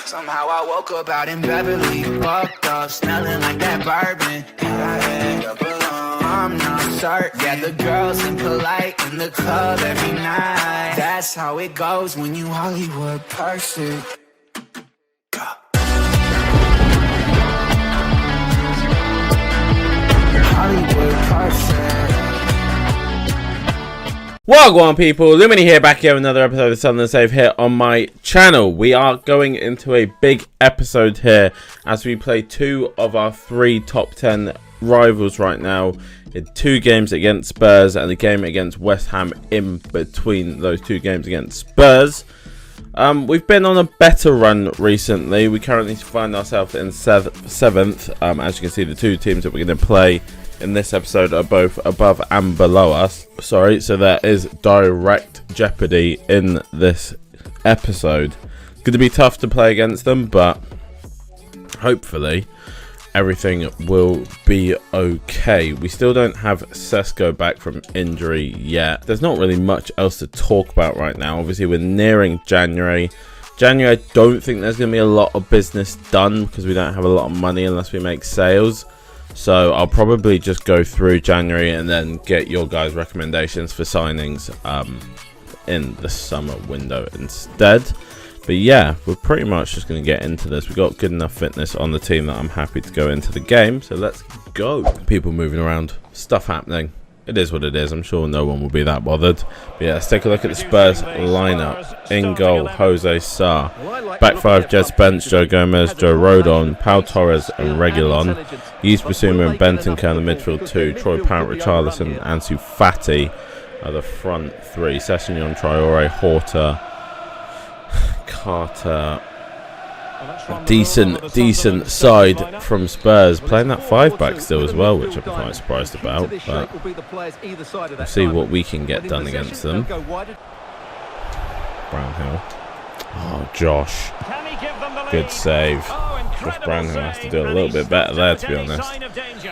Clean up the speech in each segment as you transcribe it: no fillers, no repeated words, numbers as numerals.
Somehow I woke up out in Beverly, fucked up, smelling like that bourbon. And I end up alone. I'm not certain. Yeah, the girls impolite in the club every night. That's how it goes when you Hollywood person. Hollywood person. Well, on people, Lumini here, back here with another episode of Sunderland Save here on my channel. We are going into a big episode here as we play two of our three top 10 rivals right now in two games against Spurs and a game against West Ham in between those two games against Spurs. We've been on a better run recently. We currently find ourselves in 7th. As you can see, the two teams that we're going to play in this episode are both above and below us. Sorry, so there is direct jeopardy in this episode. It's going to be tough to play against them, but hopefully everything will be okay. We still don't have Sesko back from injury yet. There's not really much else to talk about right now. Obviously, we're nearing January. I don't think there's going to be a lot of business done because we don't have a lot of money unless we make sales. So I'll probably just go through January and then get your guys' recommendations for signings in the summer window instead. But yeah, we're pretty much just going to get into this. We've got good enough fitness on the team that I'm happy to go into the game. So let's go. People moving around, stuff happening. It is what it is. I'm sure no one will be that bothered. But yeah, let's take a look at the Spurs lineup. In goal, Jose Sa. Back five, Jed Spence, Joe Gomez, Joe Rodon, Pau Torres and Reguilon. Yves Bissouma and Bentancur in the midfield two. Troy Parrott, Richarlison and Ansu Fati are the front three. Sessegnon, Traore, Horta, Carter. Decent side from Spurs, playing that 5-back still as well, which I'm quite surprised about, but we'll see what we can get done against them. Brownhill. Oh, Josh. Good save. Josh Brownhill has to do a little bit better there, to be honest.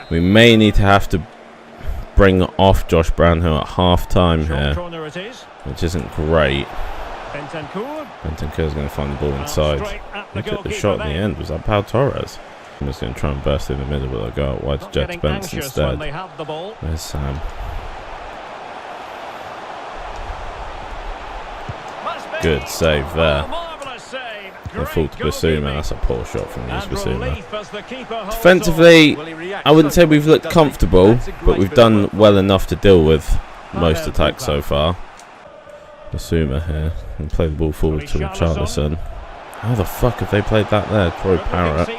We may need to have to bring off Josh Brownhill at half-time here, which isn't great. Bentancur is going to find the ball inside. Look at the shot in the end. Was that Pau Torres? I'm just going to try and burst in the middle, but I'll go out wide to Jed Spence instead. There's Sam. Good save there. The full to Bissouma. That's a poor shot from Yves Bissouma. Defensively, I wouldn't say we've looked comfortable, but we've done well enough to deal with most attacks so far. Bissouma here and play the ball forward to Richarlison. How the fuck have they played that there? Troy Parrott.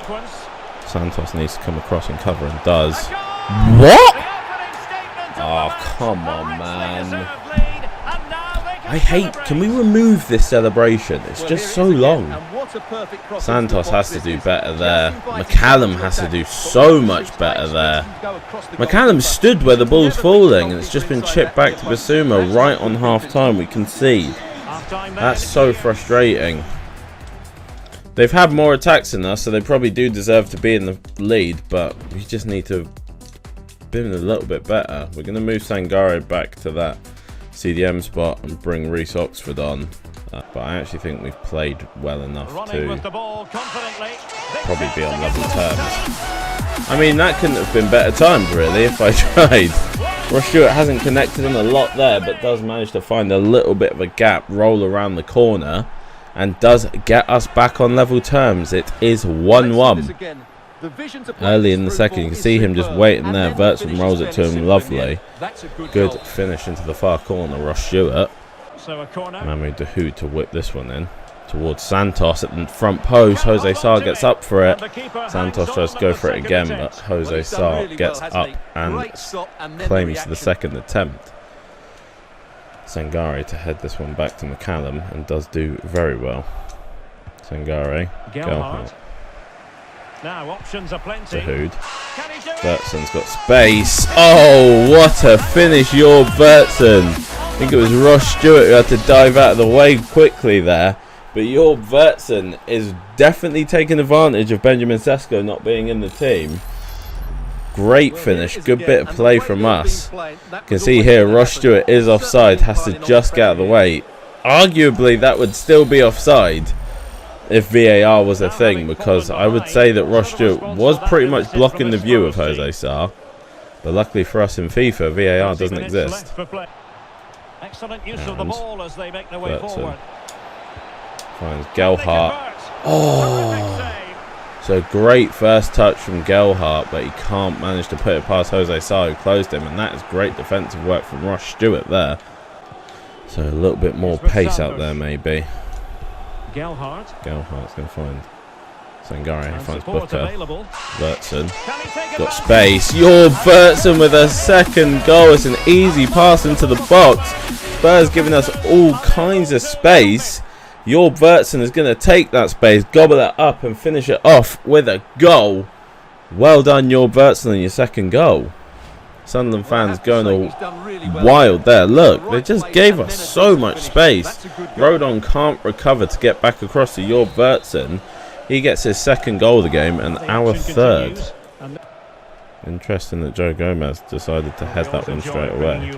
Santos needs to come across and cover and does. What? Oh, come on, man. I hate... Can we remove this celebration? It's just so long. Santos has to do better there. McCallum has to do so much better there. McCallum stood where the ball's falling and it's just been chipped back to Bissouma right on half-time. We concede. That's so frustrating. They've had more attacks than us, so they probably do deserve to be in the lead, but we just need to be a little bit better. We're going to move Sangare back to that CDM spot and bring Reece Oxford on. But I actually think we've played well enough to probably be on level terms. I mean, that couldn't have been better timed, really, if I tried. Ross Stewart hasn't connected in a lot there, but does manage to find a little bit of a gap, roll around the corner, and does get us back on level terms. It is 1-1. Early in the second, you can see him just waiting there. Vertson rolls it to him, lovely. Good finish into the far corner, Ross Stewart. Mamadou Dahoud to whip this one in towards Santos at the front post. Jose Sa gets up for it. Santos tries to go for it again, but Jose Sa gets up and claims the second attempt. Sangare to head this one back to McCallum and does do very well. Sangare, Gelhardt. Now options are plenty. Dahoud. Vertson's got space. Oh, what a finish, your Vertson. I think it was Ross Stewart who had to dive out of the way quickly there. But your Vertson is definitely taking advantage of Benjamin Sesko not being in the team. Great finish, good bit of play from us. You can see here Ross Stewart is offside, has to just get out of the way. Arguably that would still be offside. if VAR was a thing, because I would say that Ross Stewart was pretty much blocking the view of Jose Sarr. But luckily for us in FIFA, VAR doesn't exist. Excellent use of the ball as they make their way forward. Finds Gelhardt. Oh! So great first touch from Gelhardt, but he can't manage to put it past Jose Sarr, who closed him. And that is great defensive work from Ross Stewart there. So a little bit more pace out there, maybe. Gelhardt's going to find Sangare. He finds Booker. Vertson. Got space. Vertson with a second goal. It's an easy pass into the box. Spurs giving us all kinds of space. Vertson is going to take that space, gobble it up, and finish it off with a goal. Well done, Vertson, on your second goal. Sunderland fans going all wild there. Look, they just gave us so much space. Rodon can't recover to get back across to Vertson. He gets his second goal of the game and our third. Interesting that Joe Gomez decided to head that one straight away.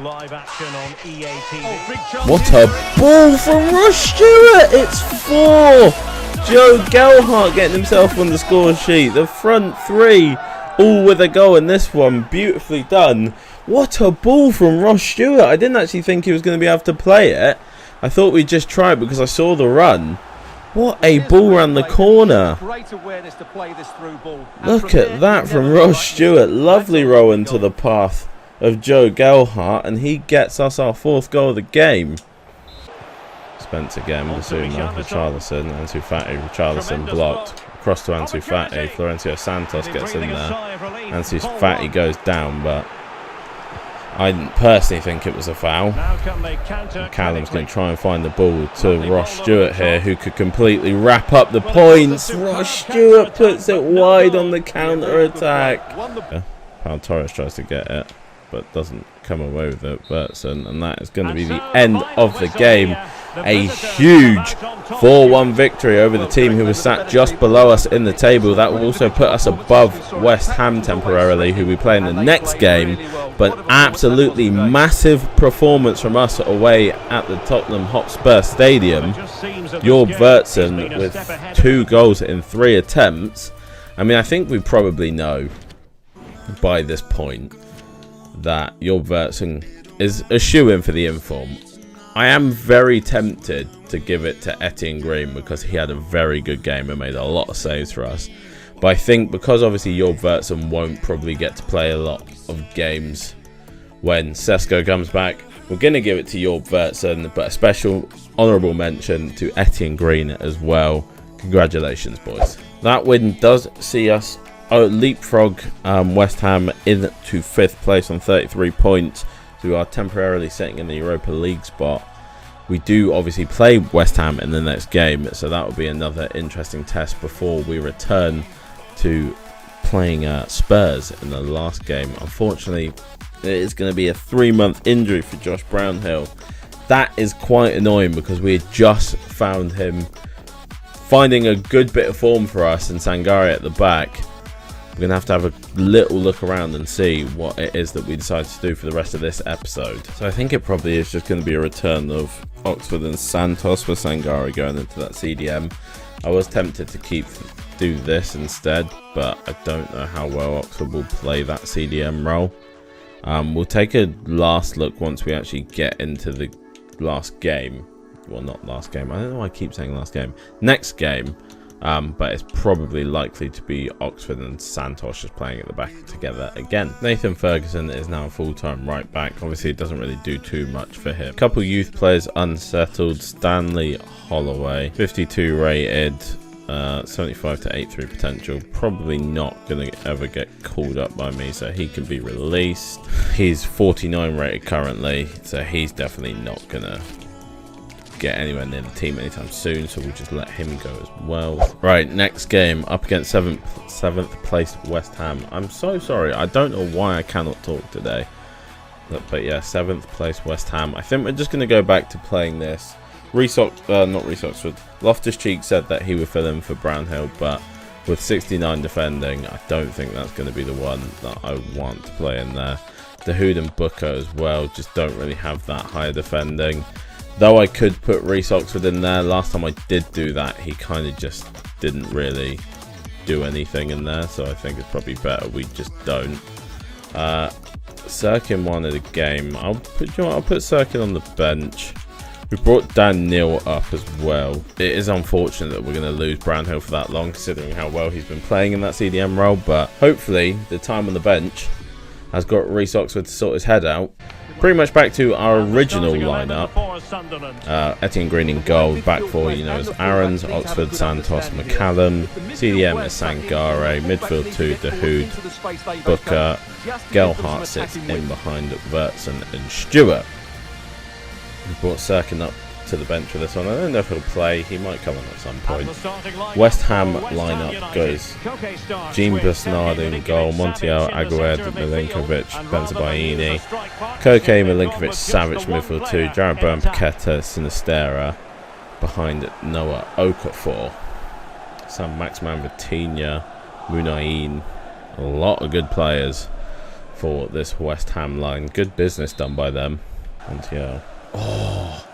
What a ball from Ross Stewart! It's 4! Joe Gelhardt getting himself on the score sheet. The front three, all with a goal in this one. Beautifully done. What a ball from Ross Stewart. I didn't actually think he was going to be able to play it. I thought we'd just try it because I saw the run. What a ball around the corner. Look at that from Ross Stewart. Lovely roll into the path of Joe Gelhardt, and he gets us our 4th goal of the game. Spence again, Basuma, Richarlison, Ansu Fati, Richarlison blocked. Across to Ansu Fati, Florencio Santos gets in there. Ansu Fati goes down, but I personally think it was a foul. Callum's going to try and find the ball to Ross Stewart here, who could completely wrap up the points. Ross Stewart puts it wide on the counter-attack. Pau Torres tries to get it, but doesn't come away with it. Vertson, and that is going to be the end of the game. A huge 4-1 victory over the team who was sat just below us in the table. That will also put us above West Ham temporarily, who we play in the next game. But absolutely massive performance from us away at the Tottenham Hotspur Stadium. Vertson with 2 goals in 3 attempts. I mean, I think we probably know by this point that Vertson is a shoo-in for the inform. I am very tempted to give it to Etienne Green because he had a very good game and made a lot of saves for us. But I think because obviously Vertson won't probably get to play a lot of games when Sesko comes back, we're going to give it to Vertson, but a special honourable mention to Etienne Green as well. Congratulations, boys. That win does see us leapfrog West Ham into 5th place on 33 points. So we are temporarily sitting in the Europa League spot. We do obviously play West Ham in the next game, so that will be another interesting test before we return to playing Spurs in the last game. Unfortunately, it is going to be a 3-month injury for Josh Brownhill. That is quite annoying because we had just found him finding a good bit of form for us in Sangare at the back. We're going to have a little look around and see what it is that we decide to do for the rest of this episode. So I think it probably is just going to be a return of Oxford and Santos for Sangare going into that CDM. I was tempted to do this instead, but I don't know how well Oxford will play that CDM role. We'll take a last look once we actually get into the last game. Well, not last game. I don't know why I keep saying last game. Next game. But it's probably likely to be Oxford and Santos just playing at the back together again. Nathan Ferguson is now a full-time right back. Obviously, it doesn't really do too much for him. A couple youth players unsettled. Stanley Holloway, 52 rated, 75 to 83 potential. Probably not going to ever get called up by me, so he can be released. He's 49 rated currently, so he's definitely not going to get anywhere near the team anytime soon, so we'll just let him go as well. Right, next game up against 7th place West Ham. I'm so sorry, I don't know why I cannot talk today, but yeah, 7th place West Ham. I think we're just going to go back to playing this. Loftus-Cheek said that he would fill in for Brownhill, but with 69 defending, I don't think that's going to be the one that I want to play in there. Dahoud and Booker as well just don't really have that high defending. Though I could put Reece Oxford in there. Last time I did do that, he kind of just didn't really do anything in there. So I think it's probably better we just don't. Sirkin wanted a game. I'll put Sirkin on the bench. We brought Dan Neil up as well. It is unfortunate that we're going to lose Brownhill for that long, considering how well he's been playing in that CDM role. But hopefully, the time on the bench has got Reece Oxford to sort his head out. Pretty much back to our original lineup. Etienne Green in goal. Back four, you know, is Aarons, Oxford, Santos, McCallum. CDM is Sangare. Midfield 2, Dahoud, Booker. Gelhardt sits in behind Vertson and Stewart. We brought Sirkin up to the bench for this one. I don't know if he'll play. He might come on at some point. West Ham lineup goes Jean Bernard in goal, Montiel, Agued, Milinkovic, Benzabaini, Koke, Milinkovic, Savic midfield 2, Jared Byrne, Paqueta, Sinistera behind Noah Okafor, Sam Maximan, Vitinha, Munain. A lot of good players for this West Ham line. Good business done by them. Montiel. Oh,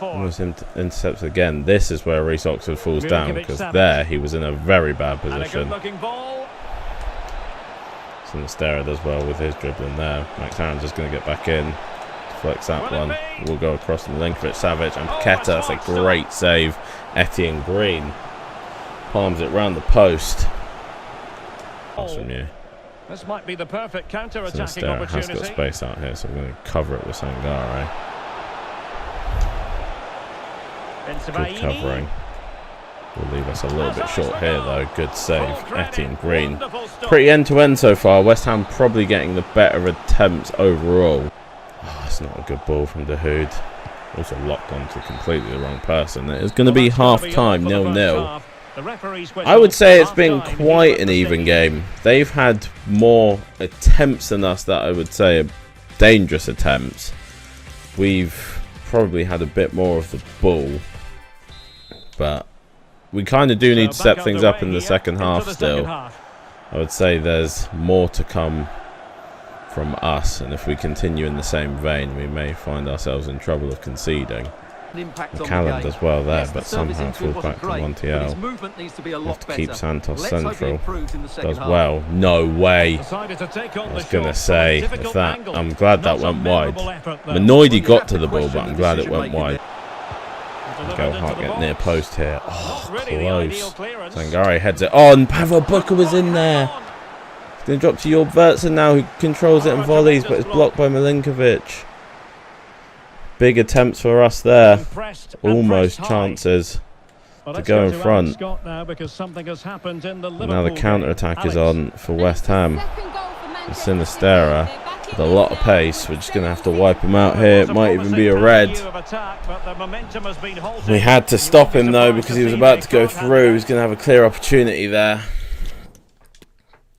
almost intercepts again. This is where Reece Oxford falls down, because there he was in a very bad position. Sinistera does well with his dribbling there. Max Aaron's just going to get back in. Flex that one. We'll go across to Milinkovic, Savic and Paqueta. That's a great save. Etienne Green palms it round the post. Awesome, yeah. This might be the perfect counter-attacking Sinistera opportunity. has got space out here, so I'm going to cover it with Sangare. Good covering. Will leave us a little bit short here though. Good save, Etienne Green. Pretty end-to-end so far. West Ham probably getting the better attempts overall. Oh, it's not a good ball from Dahoud. Also locked onto completely the wrong person. It's going to be half-time, 0-0. I would say it's been quite an even game. They've had more attempts than us that I would say are dangerous attempts. We've probably had a bit more of the ball. But we kind of do need to step things up in the second half still. I would say there's more to come from us, and if we continue in the same vein, we may find ourselves in trouble of conceding. McCallum does well there, but somehow falls back to Montiel. Have to keep Santos central. Does well. No way. I was going to say, if that, I'm glad that went wide. I'm annoyed he got to the ball, but I'm glad it went wide. Gelhardt get near post here. Oh, close. Sangare heads it on. Pavel Booker was in there. It's going to drop to Jorg Vertson now, who controls it and volleys, but it's blocked by Milinkovic. Big attempts for us there. Almost chances to go in front. Now the counter-attack is on for West Ham. And Sinistera with a lot of pace. We're just going to have to wipe him out here. It might even be a red. We had to stop him though, because he was about to go through. He's going to have a clear opportunity there.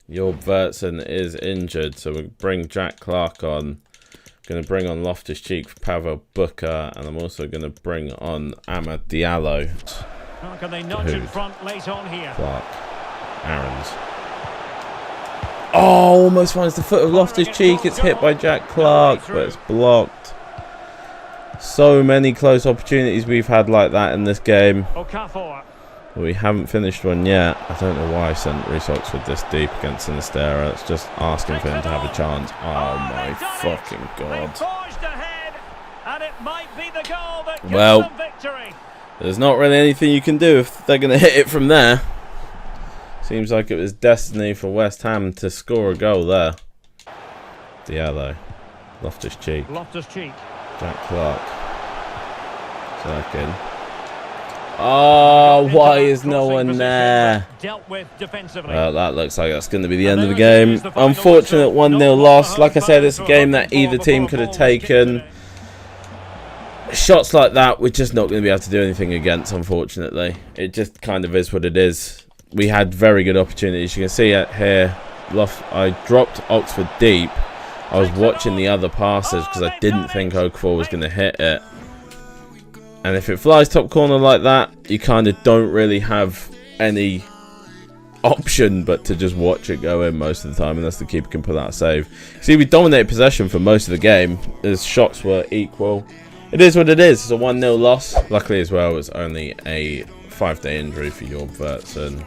Jorg Vertson is injured, so we'll bring Jack Clark on. Going to bring on Loftus-Cheek for Pavel Booker, and I'm also going to bring on Amad Diallo. How can they nudge in front late on here? Clark, Aarons. Oh, almost finds the foot of Loftus-Cheek. It's hit by Jack Clark, but it's blocked. So many close opportunities we've had like that in this game. But we haven't finished one yet. I don't know why I sent Reece Oxford this deep against Sinistera. It's just asking for him to have a chance. Oh my fucking god. Well, there's not really anything you can do if they're going to hit it from there. Seems like it was destiny for West Ham to score a goal there. Diallo. Loftus-Cheek. Jack Clark. Sirkin. Oh, why is no one there? Well, that looks like that's going to be the end of the game. Unfortunate 1-0 loss. Like I said, it's a game that either team could have taken. Shots like that, we're just not going to be able to do anything against, unfortunately. It just kind of is what it is. We had very good opportunities. You can see it here. I dropped Oxford deep. I was watching the other passes because I didn't think Okafor was going to hit it. And if it flies top corner like that, you kind of don't really have any option but to just watch it go in most of the time, unless the keeper can pull out a save. See, we dominated possession for most of the game. His shots were equal. it is what it is. It's a 1-0 loss. Luckily as well, it's only a 5-day injury for your vets, and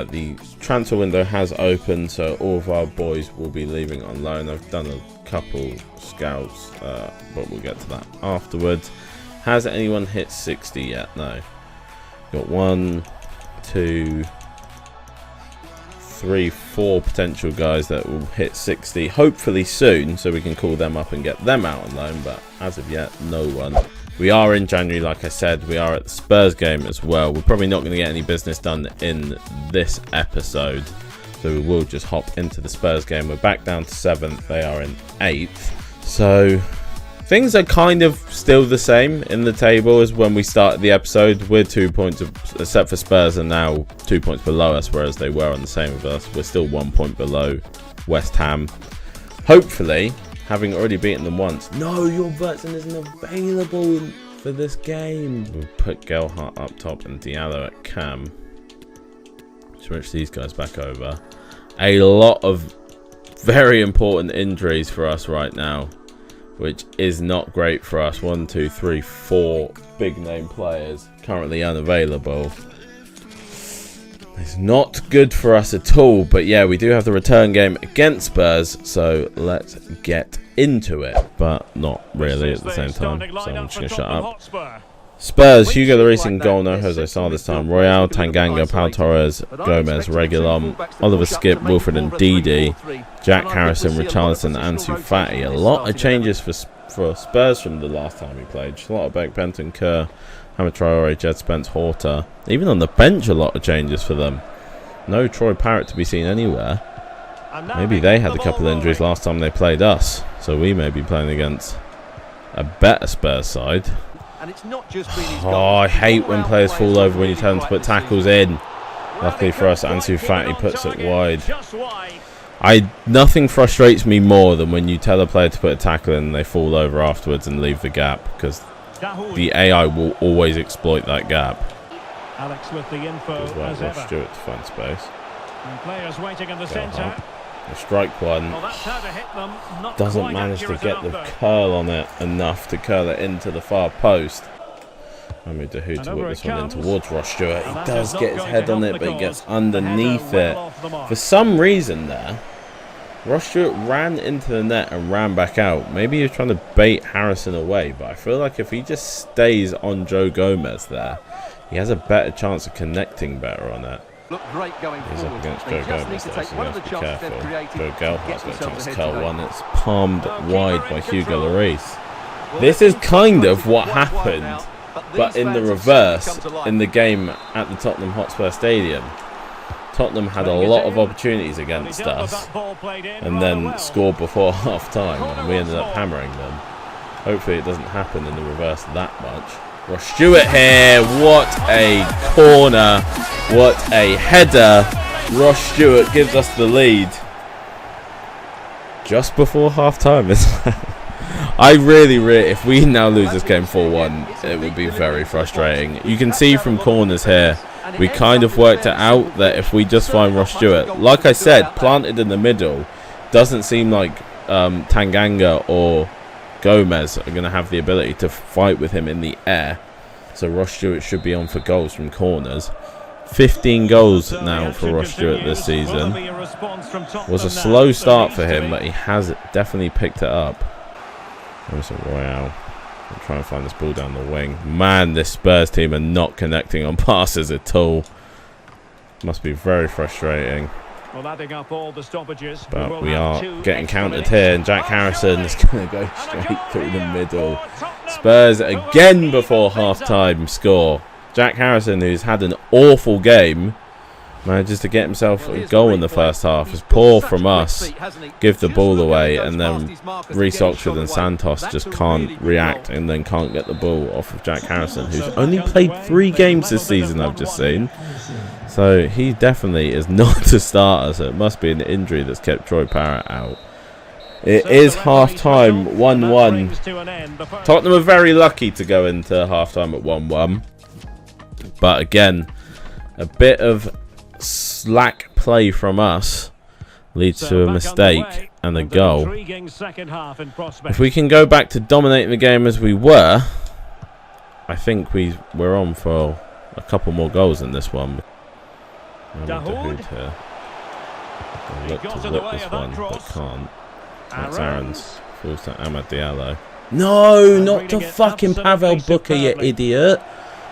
the transfer window has opened, so all of our boys will be leaving on loan. I've done a couple scouts, but we'll get to that afterwards. Has anyone hit 60 yet? No. Got 1, 2, 3, 4 potential guys that will hit 60 hopefully soon, so we can call them up and get them out on loan, but as of yet, no one. We are in January, like I said. We are at the Spurs game as well. We're probably not going to get any business done in this episode, so we will just hop into the Spurs game. We're back down to 7th. They are in 8th. So things are kind of still the same in the table as when we started the episode. We're 2 points, except for Spurs, are now 2 points below us, whereas they were on the same with us. We're still 1 point below West Ham. Hopefully, having already beaten them once. No, your Vertson isn't available for this game. We'll put Gelhardt up top and Diallo at cam. Switch these guys back over. A lot of very important injuries for us right now, which is not great for us. 1, 2, 3, 4 big name players currently unavailable. It's not good for us at all, but yeah, we do have the return game against Spurs, so let's get into it, but not really at the same time, so I'm just going to shut up. Spurs, Hugo Lloris in goal, no Jose Sá this time. Royale, Tanganga, Pau Torres, Gomez, Reguilon, Oliver Skip, Wilfred and Didi, Jack Harrison, Richarlison, Ansu Fati. A lot of changes for Spurs from the last time we played. Schlotterbeck, Benton, Kerr, Hamid Traore, Jed Spence, Horta. Even on the bench, a lot of changes for them. No Troy Parrott to be seen anywhere. Maybe they had a couple of injuries last time they played us, so we may be playing against a better Spurs side. Oh, I hate when players fall over when you tell them to put tackles in. Luckily for us, Ansu Fati puts it wide. Nothing frustrates me more than when you tell a player to put a tackle in and they fall over afterwards and leave the gap, because the AI will always exploit that gap. Alex with the info as ever. Stewart to find space. And players waiting in the centre. The strike one doesn't manage to get the curl on it enough to curl it into the far post. I moved to who to whip this one in towards Ross Stewart. He does get his head on it, but he gets underneath it. For some reason there, Ross Stewart ran into the net and ran back out. Maybe he was trying to bait Harrison away, but I feel like if he just stays on Joe Gomez there, he has a better chance of connecting better on it. He's up against Joe Gomez though, so he has to be careful. Joe Gelhardt's got a chance to curl one. It's palmed wide by Hugo Lloris. This is kind of what happened, but in the reverse, in the game at the Tottenham Hotspur Stadium. Tottenham had a lot of opportunities against us and then scored before half-time, and we ended up hammering them. Hopefully it doesn't happen in the reverse that much. Ross Stewart here, what a corner, what a header. Ross Stewart gives us the lead just before half-time. I really, if we now lose this game 4-1, it would be very frustrating. You can see from corners here, we kind of worked it out that if we just find Ross Stewart, like I said, planted in the middle, doesn't seem like Tanganga or Gomez are going to have the ability to fight with him in the air. So Ross Stewart should be on for goals from corners. 15 goals now for Ross Stewart this season. Was a slow start for him, but he has definitely picked it up. There's a Royale. I'll try and find this ball down the wing. Man, this Spurs team are not connecting on passes at all. Must be very frustrating. But we are getting countered here, and Jack Harrison is going to go straight through the middle. Spurs again before half-time score. Jack Harrison, who's had an awful game, manages to get himself a goal in the first half. It's poor from us. Give the ball away, and then Reece Oxford and Santos just can't react and then can't get the ball off of Jack Harrison, who's only played 3 games this season, I've just seen. So he definitely is not a starter, so it must be an injury that's kept Troy Parrott out. It is half-time, 1-1. Tottenham are very lucky to go into half-time at 1-1. But again, a bit of slack play from us leads to a mistake and a goal. If we can go back to dominating the game as we were, I think we're on for a couple more goals in this one. Dahoud here. Look to whip this one, but can't. That's Aaron's. Falls to Amad Diallo. No, not to fucking Pavel Booker, you idiot.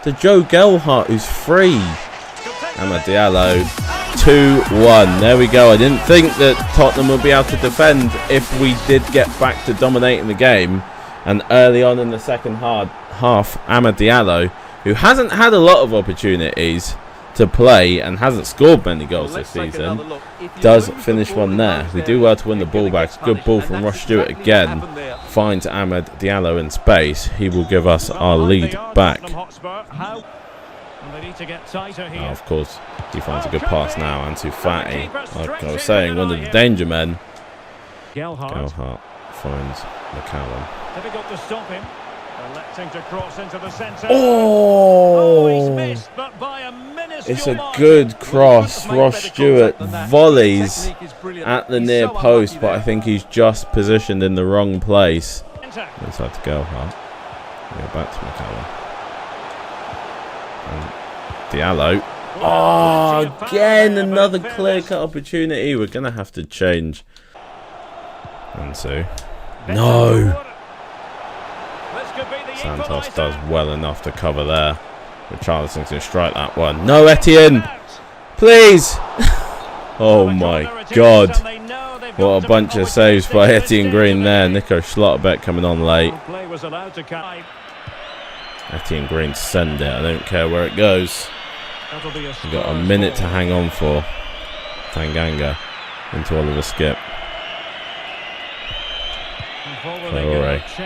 To Joe Gelhardt, who's free. Amad Diallo, 2-1. There we go. I didn't think that Tottenham would be able to defend if we did get back to dominating the game. And early on in the second half, Amad Diallo, who hasn't had a lot of opportunities to play and hasn't scored many goals this season, does finish one there. We do well to win the ball back. Good ball from Ross Stewart again. Finds Amad Diallo in space. He will give us our lead back. Oh, of course, he finds a good pass now. Ansu Fati, like I was saying, one of the danger men. Gelhardt finds McCallum. Difficult to stop him. Electing to cross into the centre. Oh, he's missed, but by a minuscule it's a good cross. Ross Stewart volleys at the near post, but I think he's just positioned in the wrong place. Inside to Gelhardt. Go back to McCallum. And Diallo. Oh, again another clear-cut opportunity. We're gonna have to change. Ansu. No. Santos does well enough to cover there. Richarlison's going to strike that one. No, Etienne! Please! Oh my God. What a bunch of saves by Etienne Green there. Nico Schlotterbeck coming on late. Etienne Green, send it. I don't care where it goes. We've got a minute to hang on for. Tanganga into Oliver Skip.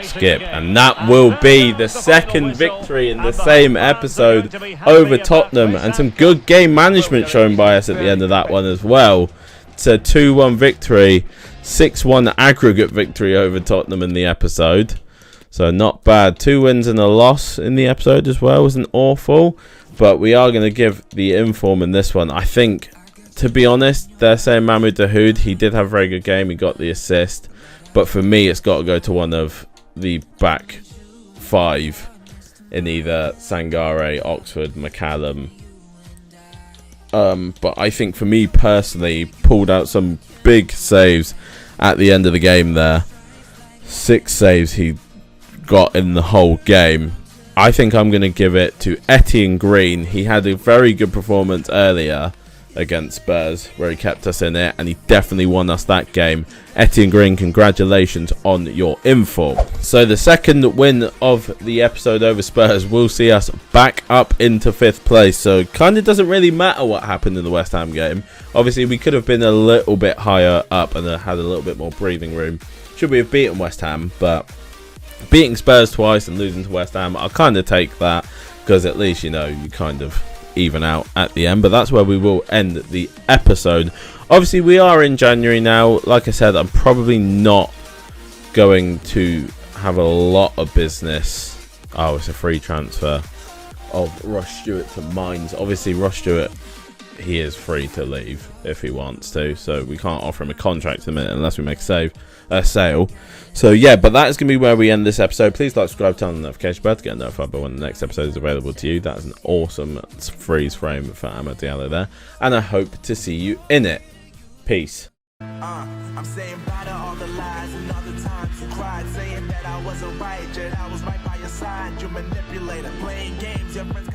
Skip, and that will be the second victory in the same episode over Tottenham, and some good game management shown by us at the end of that one as well. It's a 2-1 victory, 6-1 aggregate victory over Tottenham in the episode, so not bad. 2 wins and a loss in the episode as well. Wasn't awful, but we are going to give the inform in this one. I think, to be honest, they're saying Mahmoud Dahoud. He did have a very good game. He got the assist. But for me, it's got to go to one of the back 5 in either Sangare, Oxford, McCallum. But I think for me personally, pulled out some big saves at the end of the game there. 6 saves he got in the whole game. I think I'm going to give it to Etienne Green. He had a very good performance earlier against Spurs, where he kept us in it, and he definitely won us that game. Etienne Green, congratulations on your info. So the second win of the episode over Spurs will see us back up into 5th place, so kind of doesn't really matter what happened in the West Ham game. Obviously we could have been a little bit higher up and had a little bit more breathing room should we have beaten West Ham, but beating Spurs twice and losing to West Ham, I'll kind of take that, because at least, you know, you kind of even out at the end. But that's where we will end the episode. Obviously we are in January now. Like I said, I'm probably not going to have a lot of business. Oh, it's a free transfer of Ross Stewart to Mainz. Obviously Ross Stewart, he is free to leave if he wants to, so we can't offer him a contract at the minute unless we make a sale. So yeah, but that is going to be where we end this episode. Please like, subscribe, turn on the notification bell to get notified by when the next episode is available to you. That is an awesome freeze frame for Amad Diallo there, and I hope to see you in it. Peace. I'm saying bye to all the lies and all the times you cried, saying that I wasn't right, yet I was right by your side. You manipulator, playing games, your friends